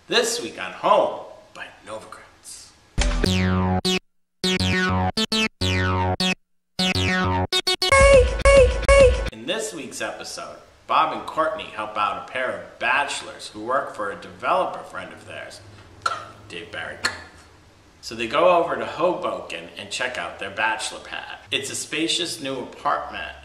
This week on Home by Novogratz. In this week's episode, Bob and Courtney help out a pair of bachelors who work for a developer friend of theirs, Dave Barry. So they go over to Hoboken and check out their bachelor pad. It's a spacious new apartment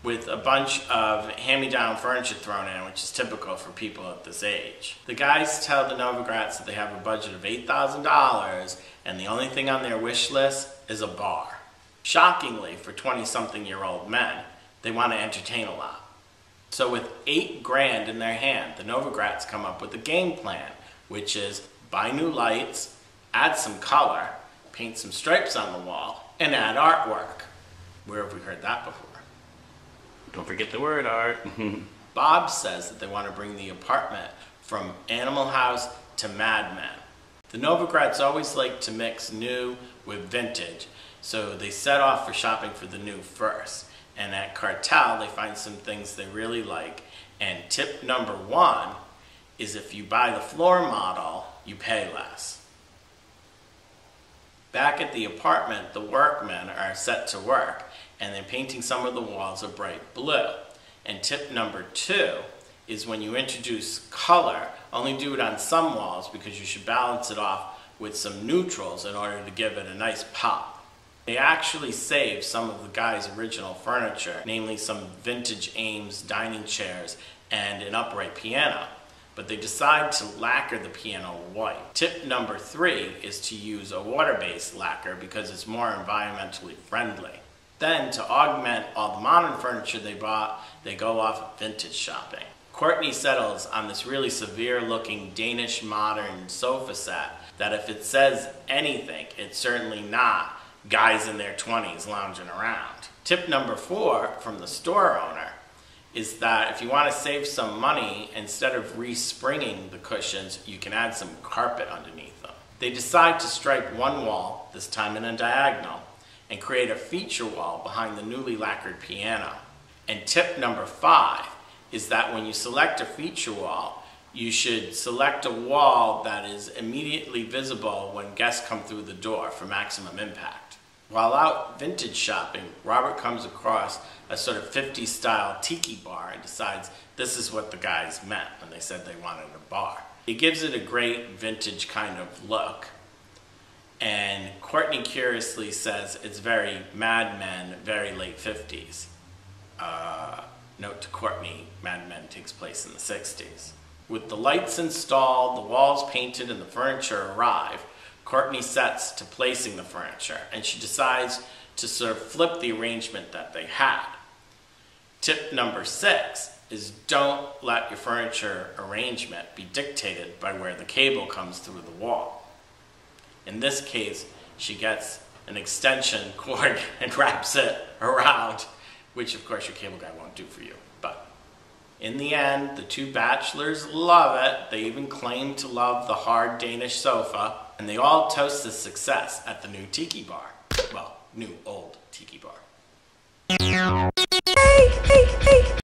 with a bunch of hand-me-down furniture thrown in, which is typical for people at this age. The guys tell the Novogratz that they have a budget of $8,000 and the only thing on their wish list is a bar. Shockingly, for 20-something-year-old men, they want to entertain a lot. So with $8 grand in their hand, the Novogratz come up with a game plan, which is buy new lights, add some color, paint some stripes on the wall, and add artwork. Where have we heard that before? Don't forget the word art. Bob says that they want to bring the apartment from Animal House to Mad Men. The Novogratz always like to mix new with vintage, so they set off for shopping for the new first. And at Cartel, they find some things they really like. And tip number 1 is if you buy the floor model, you pay less. Back at the apartment, the workmen are set to work, and they're painting some of the walls a bright blue. And tip number 2 is when you introduce color, only do it on some walls because you should balance it off with some neutrals in order to give it a nice pop. They actually saved some of the guys' original furniture, namely some vintage Ames dining chairs and an upright piano. But they decide to lacquer the piano white. Tip number 3 is to use a water-based lacquer because it's more environmentally friendly. Then, to augment all the modern furniture they bought, they go off vintage shopping. Courtney settles on this really severe-looking Danish modern sofa set that if it says anything, it's certainly not guys in their 20s lounging around. Tip number 4 from the store owner is that if you want to save some money, instead of respringing the cushions, you can add some carpet underneath them. They decide to stripe one wall, this time in a diagonal, and create a feature wall behind the newly lacquered piano. And tip number 5 is that when you select a feature wall, you should select a wall that is immediately visible when guests come through the door for maximum impact. While out vintage shopping, Robert comes across a sort of 50s style tiki bar and decides this is what the guys meant when they said they wanted a bar. He gives it a great vintage kind of look, and Courtney curiously says it's very Mad Men, very late 50s. Note to Courtney, Mad Men takes place in the 60s. With the lights installed, the walls painted, and the furniture arrive, Courtney sets to placing the furniture, and she decides to sort of flip the arrangement that they had. Tip number 6 is don't let your furniture arrangement be dictated by where the cable comes through the wall. In this case, she gets an extension cord and wraps it around, which of course your cable guy won't do for you. But in the end, the two bachelors love it. They even claim to love the hard Danish sofa, and they all toast the success at the new tiki bar. Well, new old tiki bar.